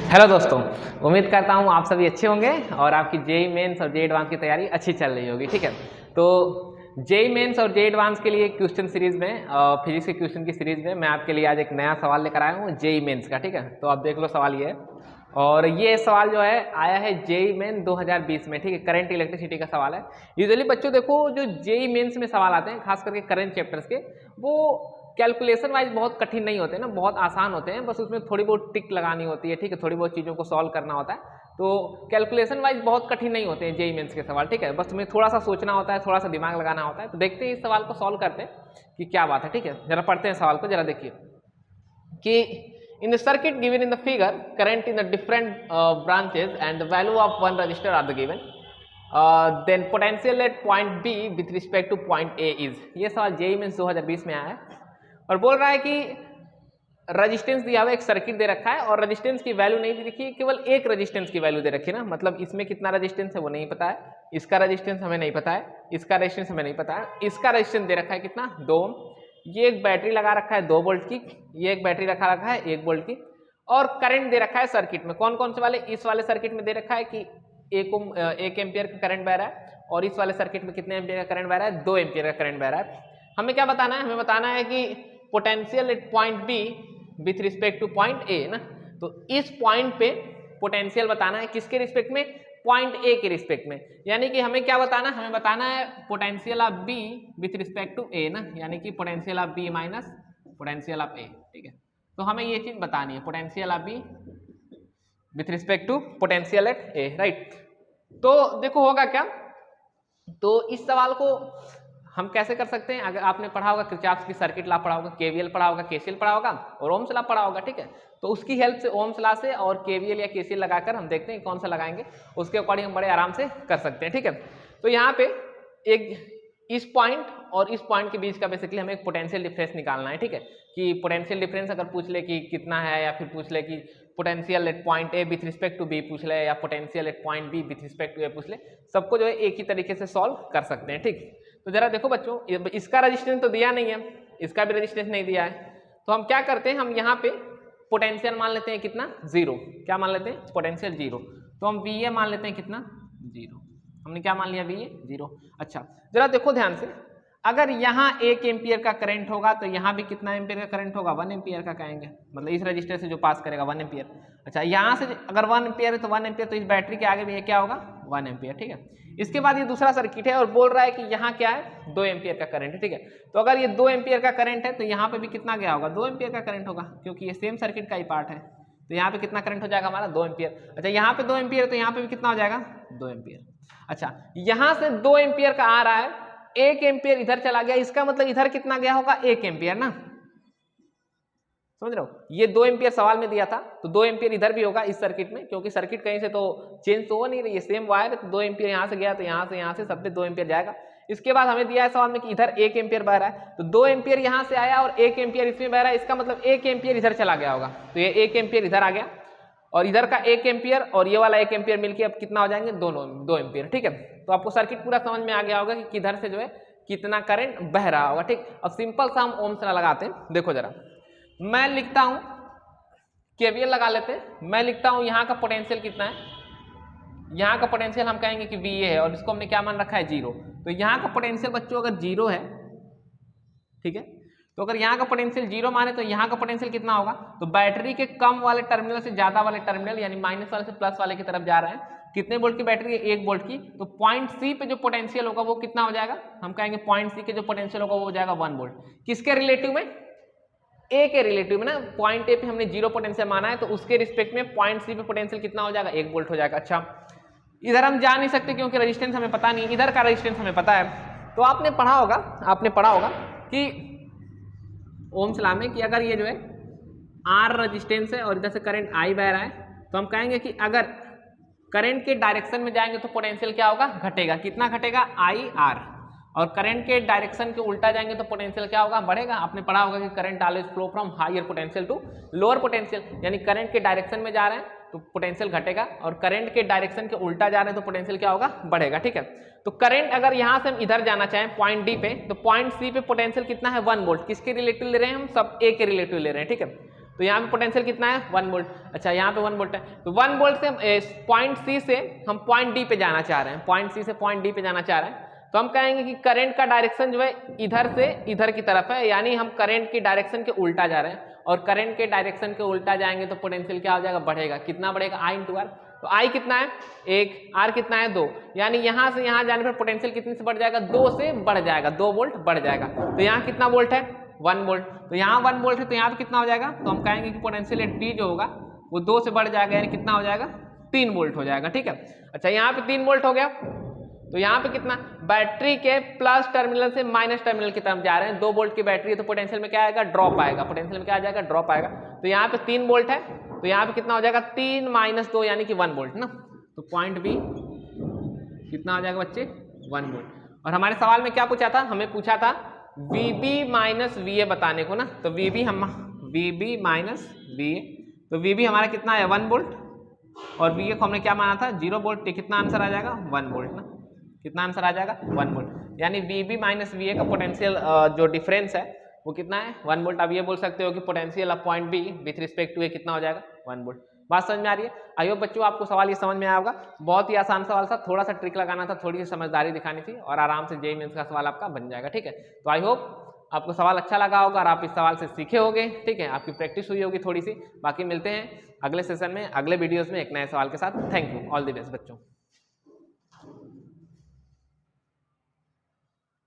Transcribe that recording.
Hello दोस्तों, उम्मीद करता हूँ आप सभी अच्छे होंगे और आपकी जेई मेंस और जेई एडवांस की तैयारी अच्छी चल रही होगी। ठीक है, तो जेई मेंस और जेई एडवांस के लिए क्वेश्चन सीरीज में फिजिक्स के क्वेश्चन की सीरीज में मैं आपके लिए आज एक नया सवाल लेकर आया हूँ जेई मेंस का। ठीक है, तो आप देख लो सवाल ये है, और ये सवाल जो है आया है जेई मेन 2020 में। ठीक है, करंट इलेक्ट्रिसिटी का सवाल है। यूजुअली बच्चों देखो, जो जेई मेंस में सवाल आते हैं खास करके करंट चैप्टर्स के, वो कैलकुलेशन वाइज बहुत कठिन नहीं होते ना, बहुत आसान होते हैं। बस उसमें थोड़ी बहुत टिक लगानी होती है। ठीक है, थोड़ी बहुत चीज़ों को सॉल्व करना होता है। तो कैलकुलेशन वाइज बहुत कठिन नहीं होते हैं जेई मेंस के सवाल। ठीक है, बस तुम्हें थोड़ा सा सोचना होता है, थोड़ा सा दिमाग लगाना होता है। तो देखते हैं इस सवाल को सॉल्व करते हैं कि क्या बात है। ठीक है, जरा पढ़ते हैं सवाल को, जरा देखिए कि in the circuit given in the figure, current in the different branches and the value of one resistor are the given, then potential at point B with respect to point A is। ये सवाल JEE mains 2020 में आया है और बोल रहा है कि रजिस्टेंस दिया हुआ एक सर्किट दे रखा है और रजिस्टेंस की वैल्यू नहीं दे रखी है, केवल एक रजिस्टेंस की वैल्यू दे रखी है ना। मतलब इसमें कितना रजिस्टेंस है वो नहीं पता है, इसका रजिस्टेंस हमें नहीं पता है, इसका रजिस्टेंस हमें नहीं पता है, इसका रजिस्टेंस दे रखा है कितना 2 ओम। ये एक बैटरी लगा रखा है 2 वोल्ट की, ये एक बैटरी रखा है 1 वोल्ट की, और करंट दे रखा है सर्किट में। कौन कौन से वाले? इस वाले सर्किट में दे रखा है कि 1 एम्पियर का करंट बह रहा है, और इस वाले सर्किट में कितने एम्पियर का करंट बह रहा है? 2 एम्पियर का करंट बह रहा है। हमें क्या बताना है? हमें बताना है कि potential at point B with respect two point A ना। तो इस पॉइंट पे पोटेंशियल बताना है, किसके रिस्पेक्ट में? पॉइंट ए के रिस्पेक्ट में। यानी कि हमें क्या बताना है? हमें बताना है potential of B with respect to A ना, यानी कि potential of B minus potential of A. ठीक है, तो हमें ये चीज बतानी है, potential of B with respect to potential at A, right. तो देखो होगा क्या, तो इस सवाल को हम कैसे कर सकते हैं? अगर आपने पढ़ा होगा किरचॉफ की सर्किट लॉ पढ़ा होगा, केवीएल पढ़ा होगा, केसीएल पढ़ा होगा और ओम्स लॉ पढ़ा होगा। ठीक है, तो उसकी हेल्प से ओम्स लॉ से और केवीएल या केसीएल लगाकर हम देखते हैं कौन सा लगाएंगे, उसके अकॉर्डिंग हम बड़े आराम से कर सकते हैं। ठीक है, तो यहाँ पे एक इस पॉइंट और इस पॉइंट के बीच का बेसिकली हमें एक पोटेंशियल डिफरेंस निकालना है। ठीक है, कि पोटेंशियल डिफरेंस अगर पूछ ले कि कितना है, या फिर पूछ ले कि potential at point A with respect to B पूछ ले, या potential at point B with respect to A पूछ ले, सबको जो है एक ही तरीके से सॉल्व कर सकते हैं। ठीक, तो जरा देखो बच्चों, इसका रजिस्टेंस तो दिया नहीं है, इसका भी रजिस्टेंस नहीं दिया है, तो हम क्या करते हैं? हम यहाँ पे पोटेंशियल मान लेते हैं कितना? 0। क्या मान लेते हैं? पोटेंशियल 0। तो हम VA मान लेते हैं कितना? 0। हमने क्या मान लिया? VA 0। अच्छा, जरा देखो ध्यान से, अगर यहाँ 1 एम्पियर का करंट होगा तो यहाँ भी कितना एम्पियर का करंट होगा? 1 एम्पियर का कहेंगे, मतलब इस रजिस्टर से जो पास करेगा 1 एम्पियर। अच्छा, यहाँ से अगर 1 एम्पियर है तो 1 एम्पियर, तो इस बैटरी के आगे भी ये क्या होगा? 1 एम्पियर। ठीक है, इसके बाद ये दूसरा सर्किट है और बोल रहा है कि यहाँ क्या है? 2 एम्पियर का करंट है। ठीक है, तो अगर ये 2 एम्पियर का करंट है तो यहाँ पे भी कितना गया होगा? 2 एम्पियर का करंट होगा, क्योंकि ये सेम सर्किट का ही पार्ट है। तो यहाँ पे कितना करंट हो जाएगा हमारा? 2 एम्पियर। अच्छा, यहाँ पे 2 एम्पियर है तो यहाँ पे भी कितना हो जाएगा? 2 एम्पियर। अच्छा, यहाँ से 2 एम्पियर का आ रहा है, 1 एम्पियर इधर चला गया, इसका मतलब इधर कितना गया होगा? 1 एम्पियर ना, समझ रहे हो? ये 2 एम्पियर सवाल में दिया था, तो 2 एम्पियर इधर भी होगा इस सर्किट में, क्योंकि सर्किट कहीं से तो चेंज तो हो नहीं रही है, सेम वायर है। तो 2 एम्पियर यहाँ से गया तो यहाँ से सब पे 2 एम्पियर जाएगा। इसके बाद हमें दिया है सवाल में कि इधर 1 एम्पियर बह रहा है, तो 2 एम्पियर यहाँ से आया और 1 एम्पियर इसमें बह रहा है, इसका मतलब 1 एम्पियर इधर चला गया होगा। तो ये 1 एम्पियर इधर आ गया और इधर का 1 एम्पियर और ये वाला 1 एम्पियर मिलकर अब कितना हो जाएंगे? दोनों 2 एम्पियर। ठीक है, तो आपको सर्किट पूरा समझ में आ गया होगा कि किधर से जो है कितना करंट बह रहा होगा। ठीक, अब सिंपल सा हम ओम्स लॉ लगाते हैं। देखो जरा, मैं लिखता हूं, केवीएल लगा लेते हैं। मैं लिखता हूं यहाँ का पोटेंशियल कितना है, यहाँ का पोटेंशियल हम कहेंगे कि VA है, और इसको हमने क्या मान रखा है? 0। तो यहाँ का पोटेंशियल बच्चों अगर 0 है, ठीक है, तो अगर यहाँ का पोटेंशियल 0 माने तो यहाँ का पोटेंशियल कितना होगा? तो बैटरी के कम वाले टर्मिनल से ज्यादा वाले टर्मिनल, यानी माइनस वाले से प्लस वाले की तरफ जा रहे हैं। कितने वोल्ट की बैटरी है? 1 वोल्ट की। तो पॉइंट C पे जो पोटेंशियल होगा वो कितना हो जाएगा? हम कहेंगे पॉइंट C के जो पोटेंशियल होगा वो हो जाएगा 1 वोल्ट। किसके रिलेटिव में? A के रिलेटिव में ना। पॉइंट A पे हमने 0 पोटेंशियल माना है, तो उसके रिस्पेक्ट में पॉइंट C पे पोटेंशियल कितना हो जाएगा? 1 वोल्ट हो जाएगा। अच्छा, इधर हम जा नहीं सकते क्योंकि रजिस्टेंस हमें पता नहीं, इधर का रजिस्टेंस हमें पता है। तो आपने पढ़ा होगा कि ओम्स लॉ में कि अगर ये जो है R रजिस्टेंस है और इधर से करंट I बह रहा है, तो हम कहेंगे कि अगर करंट के डायरेक्शन में जाएंगे तो पोटेंशियल क्या होगा? घटेगा। कितना घटेगा? IR। और करंट के डायरेक्शन के उल्टा जाएंगे तो पोटेंशियल क्या होगा? बढ़ेगा। आपने पढ़ा होगा कि current always flow from higher potential to lower potential, यानी करंट के डायरेक्शन में जा रहे हैं तो पोटेंशियल घटेगा, और करंट के डायरेक्शन के उल्टा जा रहे हैं तो पोटेंशियल क्या होगा? बढ़ेगा। ठीक है, तो करंट अगर यहाँ से हम इधर जाना चाहें पॉइंट डी पे, तो पॉइंट सी पे पोटेंशियल कितना है? 1 वोल्ट। किसके रिलेटिव ले रहे हैं हम? सब ए के रिलेटिव ले रहे हैं। ठीक है, तो यहाँ पे पोटेंशियल कितना है 1 वोल्ट। अच्छा यहाँ पे 1 वोल्ट है, तो 1 वोल्ट से पॉइंट सी से हम पॉइंट डी पे जाना चाह रहे हैं, पॉइंट सी से पॉइंट डी पे जाना चाह रहे हैं, तो हम कहेंगे कि करंट का डायरेक्शन जो है इधर से इधर की तरफ है, यानी हम करंट की डायरेक्शन के उल्टा जा रहे हैं, और करंट के डायरेक्शन के उल्टा जाएंगे तो पोटेंशियल क्या हो जाएगा, बढ़ेगा। कितना बढ़ेगा, I × R। तो I कितना है 1, R कितना है 2, यानी यहाँ से यहाँ जाने पर पोटेंशियल कितने से बढ़ जाएगा, 2 से बढ़ जाएगा, 2 वोल्ट बढ़ जाएगा। तो यहाँ कितना वोल्ट है 1 वोल्ट, तो यहाँ 1 वोल्ट है, तो यहाँ पे कितना हो जाएगा, तो हम कहेंगे कि पोटेंशियल D जो होगा वो 2 से बढ़ जाएगा, यानी कितना हो जाएगा 3 वोल्ट हो जाएगा। ठीक है, अच्छा यहाँ पे 3 वोल्ट हो गया, तो यहाँ पे कितना, बैटरी के प्लस टर्मिनल से माइनस टर्मिनल की तरफ जा रहे हैं, 2 वोल्ट की बैटरी है, तो पोटेंशियल में क्या आएगा, ड्रॉप आएगा, पोटेंशियल में क्या आ जाएगा, ड्रॉप आएगा। तो यहाँ पे 3 वोल्ट है, तो यहाँ पे कितना हो जाएगा 3 - 2 यानी कि 1 वोल्ट ना, तो पॉइंट बी कितना हो जाएगा बच्चे 1 वोल्ट। और हमारे सवाल में क्या पूछा था, हमें पूछा था VB - VA बताने को ना, तो VB -VA, तो VB हमारा कितना है 1 वोल्ट, और VA को हमने क्या माना था 0 वोल्ट, तो कितना आंसर आ जाएगा 1 वोल्ट ना, कितना आंसर आ जाएगा 1 वोल्ट, यानी VB - VA का पोटेंशियल जो डिफरेंस है वो कितना है 1 वोल्ट। आप ये बोल सकते हो कि potential of point B with respect to A कितना हो जाएगा 1 वोल्ट। बात समझ में आ रही है? आई होप बच्चों आपको सवाल ये समझ में आया होगा। बहुत ही आसान सवाल था, थोड़ा सा ट्रिक लगाना था, थोड़ी सी समझदारी दिखानी थी, और आराम से जेईई मेंस का सवाल आपका बन जाएगा। ठीक है, तो आई होप आपको सवाल अच्छा लगा होगा और आप इस सवाल से सीखे होगे। ठीक है, आपकी प्रैक्टिस हुई होगी थोड़ी सी। बाकी मिलते हैं अगले सेशन में, अगले वीडियोस में एक नए सवाल के साथ। Thank you, all the best बच्चों।